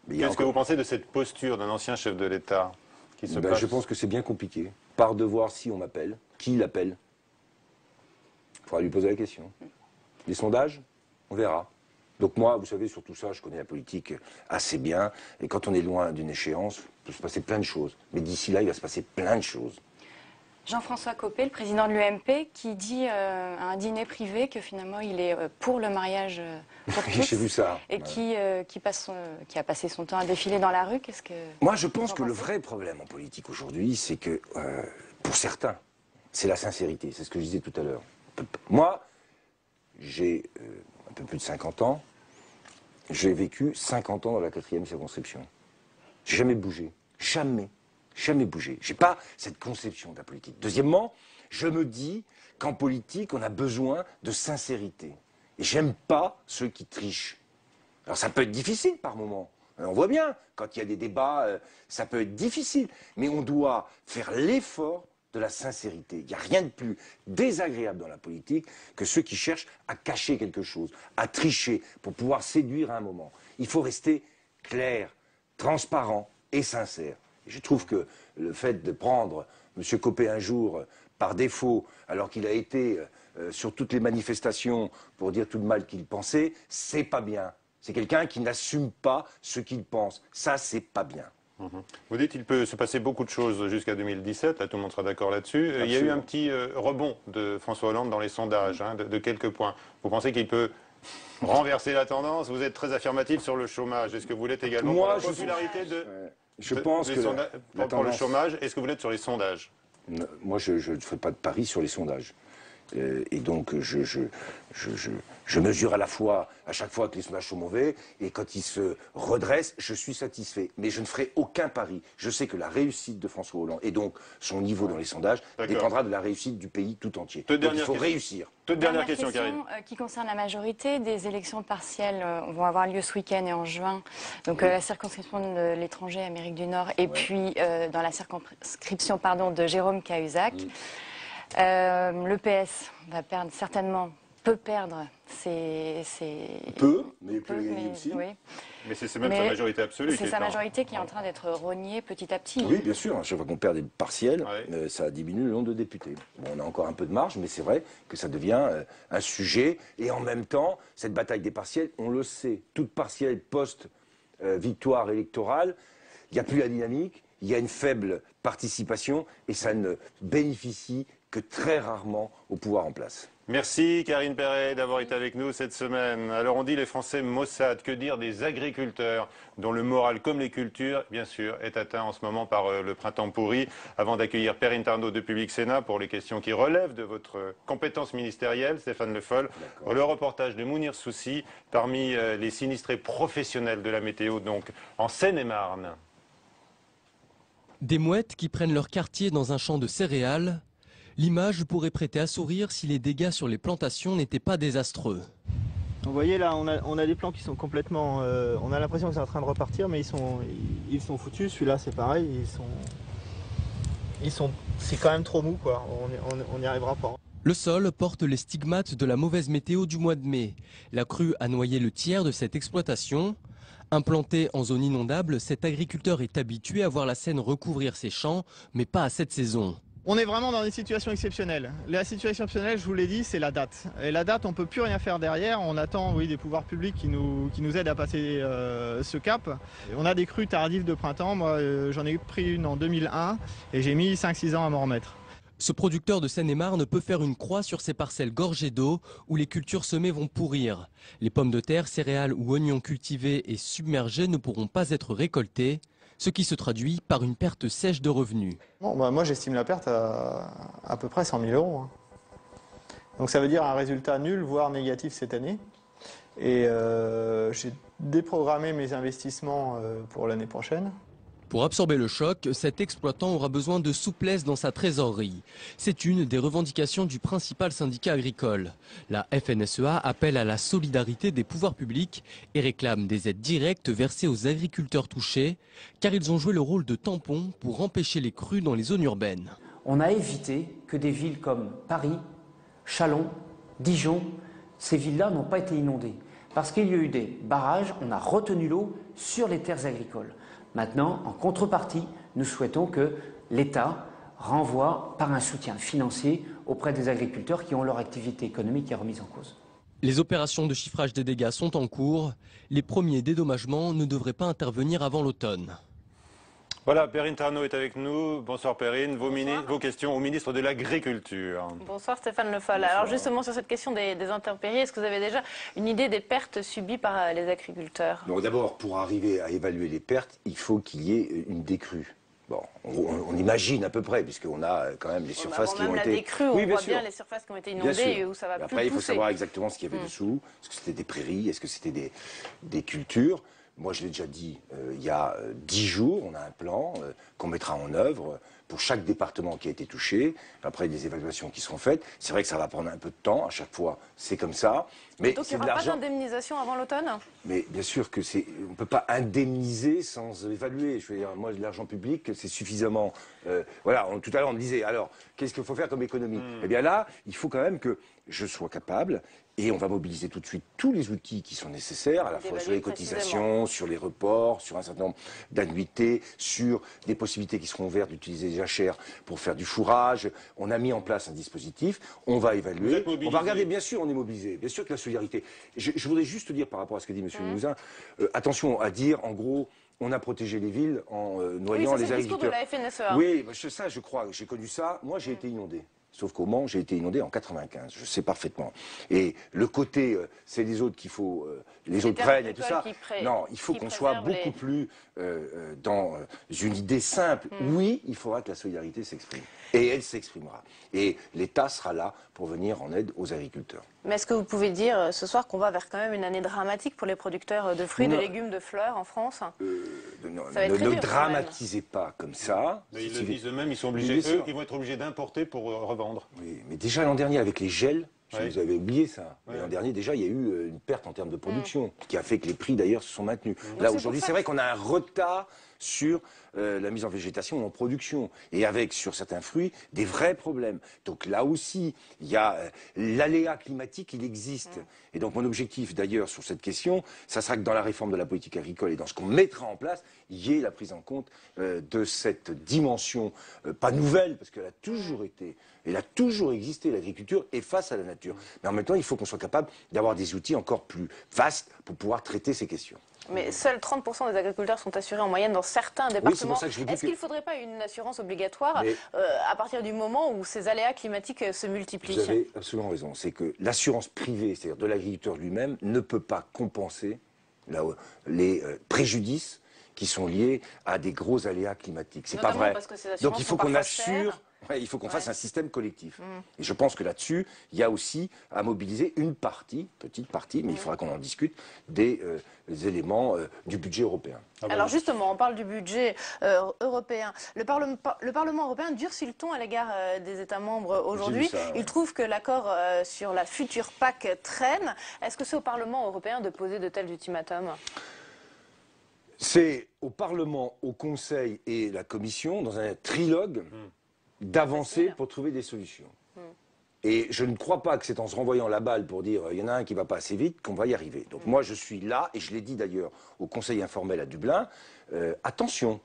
S1: Qu'est-ce que vous pensez de cette posture d'un ancien chef de l'État qui se passe?
S2: Je pense que c'est bien compliqué. Par devoir si on m'appelle. Qui l'appelle? Il faudra lui poser la question. Les sondages, on verra. Donc moi, vous savez, sur tout ça, je connais la politique assez bien. Et quand on est loin d'une échéance, il peut se passer plein de choses. Mais d'ici là, il va se passer plein de choses.
S9: Jean-François Copé, le président de l'UMP, qui dit à un dîner privé que finalement il est pour le mariage pour tous.
S2: J'ai vu ça.
S9: Et qui a passé son temps à défiler dans la rue. Qu'est-ce que...
S2: Moi, je pense que le vrai problème en politique aujourd'hui, c'est que, pour certains, c'est la sincérité. C'est ce que je disais tout à l'heure. Moi, j'ai un peu plus de 50 ans. J'ai vécu 50 ans dans la 4e circonscription. J'ai jamais bougé. Jamais. Jamais bougé. J'ai pas cette conception de la politique. Deuxièmement, je me dis qu'en politique, on a besoin de sincérité. Et j'aime pas ceux qui trichent. Alors ça peut être difficile par moments. On voit bien, quand il y a des débats, ça peut être difficile. Mais on doit faire l'effort de la sincérité. Il n'y a rien de plus désagréable dans la politique que ceux qui cherchent à cacher quelque chose, à tricher pour pouvoir séduire à un moment. Il faut rester clair, transparent et sincère. Et je trouve que le fait de prendre M. Copé un jour par défaut, alors qu'il a été sur toutes les manifestations pour dire tout le mal qu'il pensait, c'est pas bien. C'est quelqu'un qui n'assume pas ce qu'il pense. Ça, c'est pas bien.
S1: Vous dites qu'il peut se passer beaucoup de choses jusqu'à 2017, là, tout le monde sera d'accord là-dessus. Il y a eu un petit rebond de François Hollande dans les sondages, de quelques points. Vous pensez qu'il peut renverser la tendance? Vous êtes très affirmatif sur le chômage. Est-ce que vous l'êtes également pour la popularité de...
S2: Je pense que
S1: pour le chômage, est-ce que vous l'êtes sur les sondages?
S2: Moi, je ne fais pas de pari sur les sondages. Et donc, je mesure à chaque fois que les sondages sont mauvais, et quand ils se redressent, je suis satisfait. Mais je ne ferai aucun pari. Je sais que la réussite de François Hollande, et donc son niveau dans les sondages, dépendra de la réussite du pays tout entier. Donc il faut réussir.
S1: Toute dernière question, Karine.
S9: Qui concerne la majorité, des élections partielles vont avoir lieu ce week-end et en juin. Donc la circonscription de l'étranger, Amérique du Nord, et puis dans la circonscription de Jérôme Cahuzac. Le PS va perdre peut perdre ses...
S2: mais il peut les gagner aussi.
S9: Oui.
S1: Mais c'est même sa majorité absolue.
S9: C'est sa majorité qui est en train d'être rognée petit à petit.
S2: Oui, bien sûr. Chaque fois qu'on perd des partiels, ça diminue le nombre de députés. Bon, on a encore un peu de marge, mais c'est vrai que ça devient un sujet. Et en même temps, cette bataille des partiels, on le sait, toute partielle post-victoire électorale, il n'y a plus la dynamique, il y a une faible participation et ça ne bénéficie que très rarement au pouvoir en place.
S1: Merci Karine Perret d'avoir été avec nous cette semaine. Alors on dit les Français maussades, que dire des agriculteurs dont le moral comme les cultures, bien sûr, est atteint en ce moment par le printemps pourri. Avant d'accueillir Perrine Tarnaud de Public Sénat pour les questions qui relèvent de votre compétence ministérielle, Stéphane Le Foll, le reportage de Mounir Soussi parmi les sinistrés professionnels de la météo, donc en Seine-et-Marne.
S10: Des mouettes qui prennent leur quartier dans un champ de céréales. L'image pourrait prêter à sourire si les dégâts sur les plantations n'étaient pas désastreux.
S11: Vous voyez là, on a des plants qui sont complètement... on a l'impression que c'est en train de repartir, mais ils sont foutus. Celui-là c'est pareil, c'est quand même trop mou quoi, on n'y arrivera pas.
S10: Le sol porte les stigmates de la mauvaise météo du mois de mai. La crue a noyé le tiers de cette exploitation. Implanté en zone inondable, cet agriculteur est habitué à voir la Seine recouvrir ses champs, mais pas à cette saison.
S11: On est vraiment dans une situation exceptionnelle. La situation exceptionnelle, je vous l'ai dit, c'est la date. Et la date, on ne peut plus rien faire derrière. On attend des pouvoirs publics qui nous aident à passer ce cap. On a des crues tardives de printemps. Moi, j'en ai pris une en 2001 et j'ai mis 5-6 ans à m'en remettre.
S10: Ce producteur de Seine-et-Marne peut faire une croix sur ses parcelles gorgées d'eau où les cultures semées vont pourrir. Les pommes de terre, céréales ou oignons cultivés et submergés ne pourront pas être récoltés, ce qui se traduit par une perte sèche de revenus.
S11: Bon, moi j'estime la perte à peu près 100 000 euros. Donc ça veut dire un résultat nul, voire négatif cette année. Et j'ai déprogrammé mes investissements pour l'année prochaine.
S10: Pour absorber le choc, cet exploitant aura besoin de souplesse dans sa trésorerie. C'est une des revendications du principal syndicat agricole. La FNSEA appelle à la solidarité des pouvoirs publics et réclame des aides directes versées aux agriculteurs touchés, car ils ont joué le rôle de tampon pour empêcher les crues dans les zones urbaines.
S12: On a évité que des villes comme Paris, Châlons, Dijon, ces villes-là n'ont pas été inondées. Parce qu'il y a eu des barrages, on a retenu l'eau sur les terres agricoles. Maintenant, en contrepartie, nous souhaitons que l'État renvoie par un soutien financier auprès des agriculteurs qui ont leur activité économique remise en cause.
S10: Les opérations de chiffrage des dégâts sont en cours. Les premiers dédommagements ne devraient pas intervenir avant l'automne.
S1: Voilà, Perrine Tarnaud est avec nous. Bonsoir Perrine. Vos questions au ministre de l'Agriculture.
S13: Bonsoir Stéphane Le Foll. Alors justement sur cette question des intempéries, est-ce que vous avez déjà une idée des pertes subies par les agriculteurs?
S2: Donc d'abord, pour arriver à évaluer les pertes, il faut qu'il y ait une décrue. Bon, on imagine à peu près, puisqu'on a quand même les surfaces qui ont été...
S13: Décrue, on voit bien les surfaces qui ont été inondées et où ça va plus
S2: Après, il faut savoir exactement ce qu'il y avait dessous. Est-ce que c'était des prairies? Est-ce que c'était des cultures? Moi, je l'ai déjà dit, il y a 10 jours, on a un plan qu'on mettra en œuvre pour chaque département qui a été touché. Après, des évaluations qui seront faites. C'est vrai que ça va prendre un peu de temps. À chaque fois, c'est comme ça. Mais
S13: donc, il n'y aura pas d'indemnisation avant l'automne?
S2: Mais bien sûr que on ne peut pas indemniser sans évaluer. Je veux dire, moi, l'argent public, c'est suffisamment... voilà, tout à l'heure, on me disait, alors, qu'est-ce qu'il faut faire comme économie? Eh bien là, il faut quand même que je sois capable... Et on va mobiliser tout de suite tous les outils qui sont nécessaires, à la fois sur les cotisations, sur les reports, sur un certain nombre d'annuités, sur des possibilités qui seront ouvertes d'utiliser les jachères pour faire du fourrage. On a mis en place un dispositif, on va évaluer, on va regarder, bien sûr on est mobilisé, bien sûr que la solidarité. Je voudrais juste dire par rapport à ce que dit M. Limousin, attention à dire en gros... On a protégé les villes en noyant les agriculteurs.
S13: C'est le discours de la FNSEA.
S2: Oui, ça je crois, j'ai connu ça. Moi j'ai été inondé. Sauf qu'au Mans, j'ai été inondé en 95, je sais parfaitement. Et le côté, c'est les autres qu'il faut, les autres prennent et tout ça. Non, il faut qu'on soit beaucoup plus dans une idée simple. Oui, il faudra que la solidarité s'exprime. Et elle s'exprimera. Et l'État sera là pour venir en aide aux agriculteurs.
S13: Mais est-ce que vous pouvez dire ce soir qu'on va vers quand même une année dramatique pour les producteurs de fruits, de légumes, de fleurs en France?
S2: Ne dramatisez pas comme ça.
S1: Mais ils le disent eux-mêmes, ils sont obligés, eux, ils vont être obligés d'importer pour revendre.
S2: Oui, mais déjà l'an dernier avec les gels, vous avez oublié ça. L'an dernier déjà il y a eu une perte en termes de production, qui a fait que les prix d'ailleurs se sont maintenus. Là aujourd'hui c'est vrai qu'on a un retard sur la mise en végétation ou en production. Et avec, sur certains fruits, des vrais problèmes. Donc là aussi, il y a l'aléa climatique, il existe. Et donc mon objectif d'ailleurs sur cette question, ça sera que dans la réforme de la politique agricole et dans ce qu'on mettra en place, il y ait la prise en compte de cette dimension, pas nouvelle, parce qu'elle a toujours été, elle a toujours existé, l'agriculture est face à la nature. Mais en même temps, il faut qu'on soit capable d'avoir des outils encore plus vastes pour pouvoir traiter ces questions.
S13: Mais seuls 30% des agriculteurs sont assurés en moyenne dans certains départements. Oui, est-ce qu'il ne faudrait pas une assurance obligatoire à partir du moment où ces aléas climatiques se multiplient?
S2: Vous avez absolument raison. C'est que l'assurance privée, c'est-à-dire de l'agriculteur lui-même, ne peut pas compenser les préjudices qui sont liés à des gros aléas climatiques. C'est pas vrai. Donc il faut qu'on assure... il faut qu'on fasse un système collectif. Et je pense que là-dessus, il y a aussi à mobiliser une partie, petite partie, mais il faudra qu'on en discute, des éléments du budget européen.
S13: Alors justement, on parle du budget européen. Le Parlement européen durcit le ton à l'égard des États membres aujourd'hui. Il trouve que l'accord sur la future PAC traîne. Est-ce que c'est au Parlement européen de poser de tels ultimatums ?
S2: C'est au Parlement, au Conseil et la Commission, dans un trilogue, d'avancer pour trouver des solutions. Et je ne crois pas que c'est en se renvoyant la balle pour dire il y en a un qui ne va pas assez vite qu'on va y arriver. Donc moi je suis là, et je l'ai dit d'ailleurs au Conseil informel à Dublin, attention,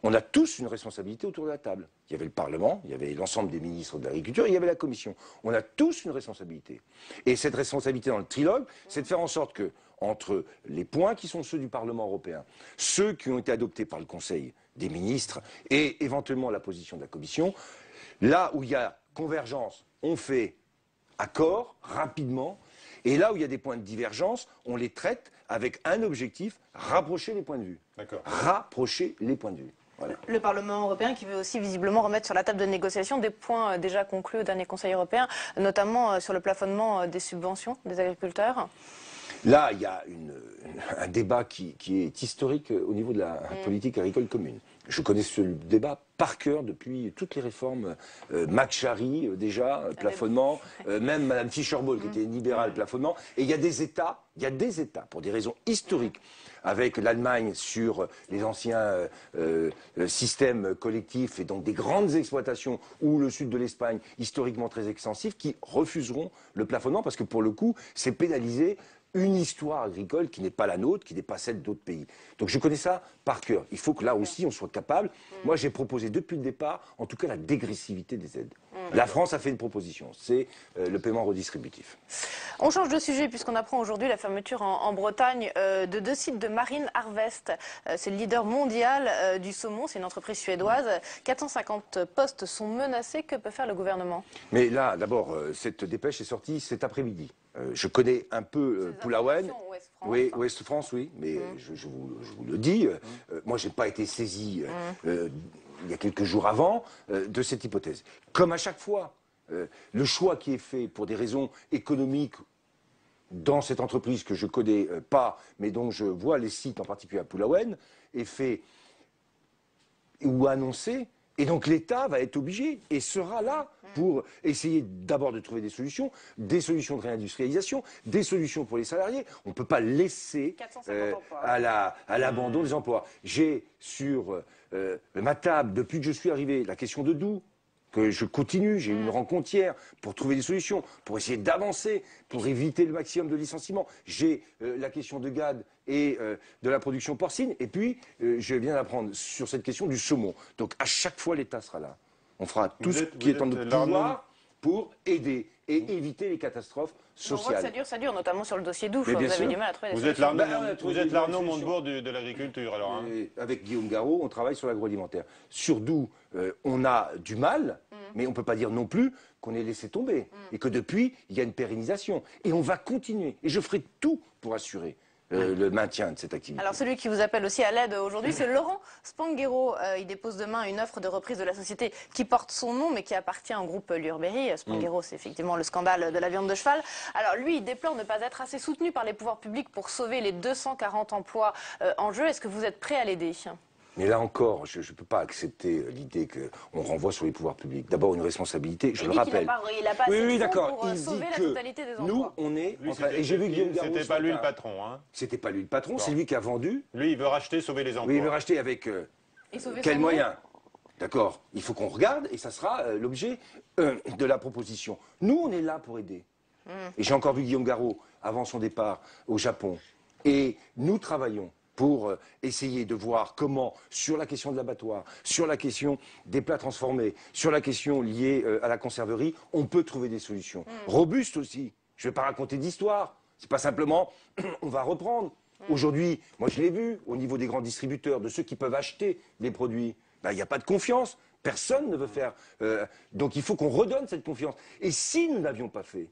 S2: on a tous une responsabilité autour de la table. Il y avait le Parlement, il y avait l'ensemble des ministres de l'Agriculture, il y avait la Commission. On a tous une responsabilité. Et cette responsabilité dans le trilogue, c'est de faire en sorte que, entre les points qui sont ceux du Parlement européen, ceux qui ont été adoptés par le Conseil des ministres et éventuellement la position de la Commission, là où il y a convergence, on fait accord rapidement. Et là où il y a des points de divergence, on les traite avec un objectif, rapprocher les points de vue. Rapprocher les points de vue. Voilà.
S13: Le Parlement européen qui veut aussi visiblement remettre sur la table de négociation des points déjà conclus au dernier Conseil européen, notamment sur le plafonnement des subventions des agriculteurs.
S2: Là, il y a un débat qui est historique au niveau de la politique agricole commune. Je connais ce débat par cœur depuis toutes les réformes. McCharry, déjà, plafonnement, même Mme Fischer-Boel, qui était libérale, plafonnement. Et il y a des États, pour des raisons historiques, avec l'Allemagne sur les anciens systèmes collectifs et donc des grandes exploitations, ou le sud de l'Espagne, historiquement très extensif, qui refuseront le plafonnement parce que pour le coup, c'est pénaliser une histoire agricole qui n'est pas la nôtre, qui n'est pas celle d'autres pays. Donc je connais ça par cœur. Il faut que là aussi on soit capable. Moi j'ai proposé depuis le départ, en tout cas la dégressivité des aides. La France a fait une proposition, c'est le paiement redistributif.
S13: On change de sujet puisqu'on apprend aujourd'hui la fermeture en Bretagne de 2 sites de Marine Harvest. C'est le leader mondial du saumon, c'est une entreprise suédoise. 450 postes sont menacés. Que peut faire le gouvernement?
S2: Mais là, d'abord, cette dépêche est sortie cet après-midi. Je connais un peu Pulawen, Ouest France, oui, mais je vous le dis, moi je n'ai pas été saisi il y a quelques jours avant de cette hypothèse. Comme à chaque fois, le choix qui est fait pour des raisons économiques dans cette entreprise que je ne connais pas, mais dont je vois les sites, en particulier à Pulawen, est fait ou annoncé. Et donc l'État va être obligé et sera là pour essayer d'abord de trouver des solutions de réindustrialisation, des solutions pour les salariés. On ne peut pas laisser à l'abandon des emplois. J'ai sur ma table, depuis que je suis arrivé, la question de Doux, que je continue, j'ai eu une rencontre hier pour trouver des solutions, pour essayer d'avancer, pour éviter le maximum de licenciements. J'ai la question de Gade et de la production porcine, et puis je viens d'apprendre sur cette question du saumon. Donc à chaque fois, l'État sera là. On fera tout ce qui est en notre pouvoir pour aider et éviter les catastrophes sociales.
S13: On voit que ça dure, notamment sur le dossier Doux. Vous avez du mal à trouver des
S1: solutions. Vous êtes l'Arnaud Montebourg de l'agriculture, alors. Hein.
S2: Avec Guillaume Garot, on travaille sur l'agroalimentaire. Sur Doux, on a du mal, mais on ne peut pas dire non plus qu'on ait laissé tomber. Et que depuis, il y a une pérennisation. Et on va continuer. Et je ferai tout pour assurer le maintien de cette activité.
S13: Alors celui qui vous appelle aussi à l'aide aujourd'hui, c'est Laurent Spanghero. Il dépose demain une offre de reprise de la société qui porte son nom, mais qui appartient au groupe Lurberry. Spanghero, c'est effectivement le scandale de la viande de cheval. Alors lui, il déplore ne pas être assez soutenu par les pouvoirs publics pour sauver les 240 emplois en jeu. Est-ce que vous êtes prêt à l'aider ?
S2: Mais là encore, je ne peux pas accepter l'idée qu'on renvoie sur les pouvoirs publics. D'abord, une responsabilité, je le rappelle.
S13: Il n'a pas assez de fonds pour
S2: il
S13: sauver la totalité des emplois.
S2: Nous, on est... et j'ai vu Guillaume Garot.
S1: C'était pas lui le patron. Hein.
S2: C'était pas lui le patron, c'est lui qui a vendu.
S1: Lui, il veut racheter, sauver les emplois.
S2: Oui, il veut racheter avec quels moyens? D'accord, il faut qu'on regarde et ça sera l'objet de la proposition. Nous, on est là pour aider. Et j'ai encore vu Guillaume Garot avant son départ au Japon. Et nous travaillons pour essayer de voir comment, sur la question de l'abattoir, sur la question des plats transformés, sur la question liée à la conserverie, on peut trouver des solutions. Robustes aussi. Je ne vais pas raconter d'histoire. C'est pas simplement, on va reprendre. Aujourd'hui, moi je l'ai vu, au niveau des grands distributeurs, de ceux qui peuvent acheter les produits, il n'y a pas de confiance. Personne ne veut faire. Donc il faut qu'on redonne cette confiance. Et si nous n'avions pas fait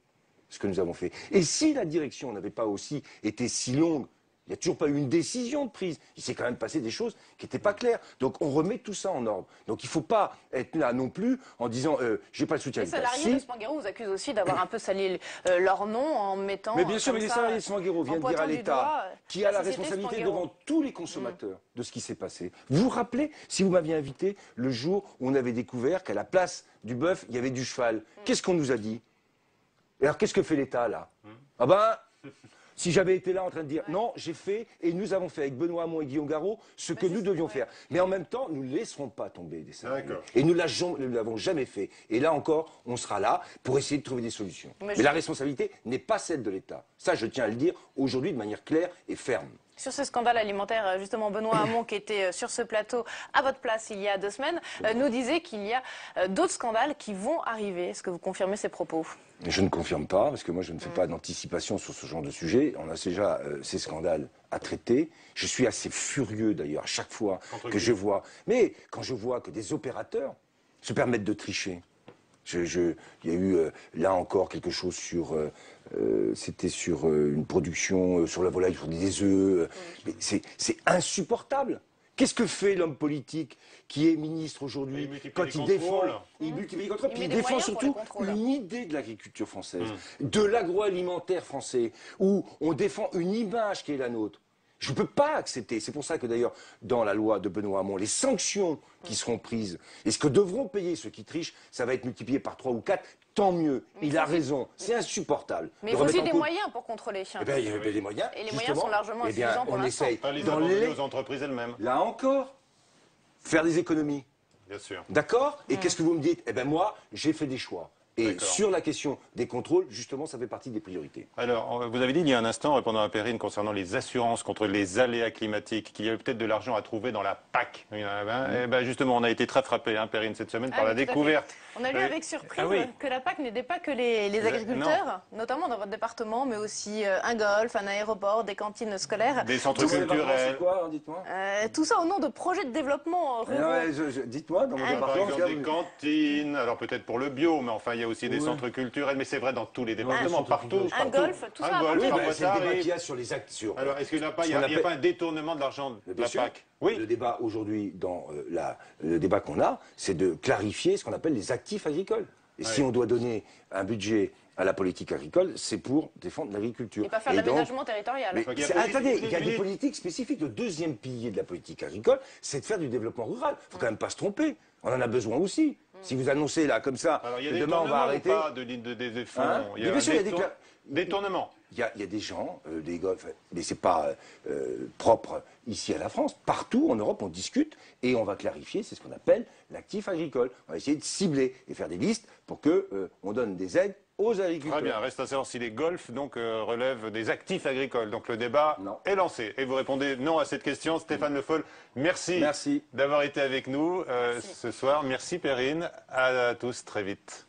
S2: ce que nous avons fait, et si la direction n'avait pas aussi été si longue, il n'y a toujours pas eu une décision de prise. Il s'est quand même passé des choses qui n'étaient pas claires. Donc on remet tout ça en ordre. Donc il ne faut pas être là non plus en disant j'ai pas le soutien de l'État.
S13: Les salariés de Spanghero vous accusent aussi d'avoir un peu sali leur nom en mettant.
S2: Mais bien sûr, mais les salariés de Spanghero viennent dire à l'État qui a la responsabilité devant tous les consommateurs de ce qui s'est passé. Vous vous rappelez, si vous m'aviez invité le jour où on avait découvert qu'à la place du bœuf, il y avait du cheval. Qu'est-ce qu'on nous a dit? Et alors qu'est-ce que fait l'État là? Ah ben. Si j'avais été là en train de dire non, j'ai fait et nous avons fait avec Benoît Hamon et Guillaume Garot ce que nous devions faire. Mais en même temps, nous ne laisserons pas tomber des salariés. Et nous ne l'avons jamais fait. Et là encore, on sera là pour essayer de trouver des solutions. Mais la responsabilité n'est pas celle de l'État. Ça, je tiens à le dire aujourd'hui de manière claire et ferme.
S13: Sur ce scandale alimentaire, justement, Benoît Hamon, qui était sur ce plateau à votre place il y a 2 semaines, nous disait qu'il y a d'autres scandales qui vont arriver. Est-ce que vous confirmez ces propos?
S2: Je ne confirme pas, parce que moi je ne fais pas d'anticipation sur ce genre de sujet. On a déjà ces scandales à traiter. Je suis assez furieux d'ailleurs à chaque fois que je vois. Mais quand je vois que des opérateurs se permettent de tricher, Il y a eu là encore quelque chose sur... c'était sur une production, sur la volaille, sur des œufs. Mais c'est insupportable. Qu'est-ce que fait l'homme politique qui est ministre aujourd'hui quand il défend? Il multiplie les contrôles, puis il défend surtout une idée de l'agriculture française, de l'agroalimentaire français, où on défend une image qui est la nôtre. Je ne peux pas accepter. C'est pour ça que d'ailleurs, dans la loi de Benoît Hamon, les sanctions qui seront prises et ce que devront payer ceux qui trichent, ça va être multiplié par 3 ou 4. Tant mieux. Il a raison. C'est insupportable.
S13: Mais il faut aussi des moyens pour contrôler.
S2: Eh bien, il y a des moyens.
S13: Et les moyens sont largement insuffisants pour l'instant.
S1: Pas les abandonner aux entreprises elles-mêmes.
S2: Là encore, faire des économies.
S1: Bien sûr.
S2: D'accord? Et qu'est-ce que vous me dites? Eh bien, moi, j'ai fait des choix. Et sur la question des contrôles, justement, ça fait partie des priorités.
S1: Alors, vous avez dit il y a un instant, en répondant à Perrine, concernant les assurances contre les aléas climatiques, qu'il y avait peut-être de l'argent à trouver dans la PAC. Et ben justement, on a été très frappés, Perrine, cette semaine, par la découverte.
S13: On a lu avec surprise que la PAC n'aidait pas que les agriculteurs, notamment dans votre département, mais aussi un golf, un aéroport, des cantines scolaires.
S1: Des centres culturels.
S2: Quoi, dites-moi.
S13: Tout ça au nom de projets de développement ruraux.
S2: Dites-moi, dans mon département.
S1: Par exemple, des cantines, alors peut-être pour le bio, mais enfin, il y a aussi des centres culturels, mais c'est vrai dans tous les départements, partout.
S13: Un golf, tout ça.
S2: Oui, c'est le débat qu'il y a sur les actes.
S1: Alors, est-ce qu'il n'y a pas un détournement de l'argent de la PAC?
S2: Oui. Le débat aujourd'hui, dans le débat qu'on a, c'est de clarifier ce qu'on appelle les actifs agricoles. Et si on doit donner un budget à la politique agricole, c'est pour défendre l'agriculture.
S13: Et pas faire de l'aménagement territorial.
S2: Attendez, il y a des politiques spécifiques. Le deuxième pilier de la politique agricole, c'est de faire du développement rural. Il ne faut quand même pas se tromper. On en a des aussi. Si vous annoncez là, comme ça, que demain on va arrêter...
S1: Pas des fonds. Il y a des détournements.
S2: Il y a des gens, des golfs, mais c'est pas propre ici à la France. Partout en Europe, on discute et on va clarifier, c'est ce qu'on appelle l'actif agricole. On va essayer de cibler et faire des listes pour que on donne des aides aux agriculteurs.
S1: Très bien, reste à savoir si les golfs relèvent des actifs agricoles. Donc le débat est lancé. Et vous répondez non à cette question. Stéphane Le Foll, merci d'avoir été avec nous ce soir. Merci Perrine. À tous, très vite.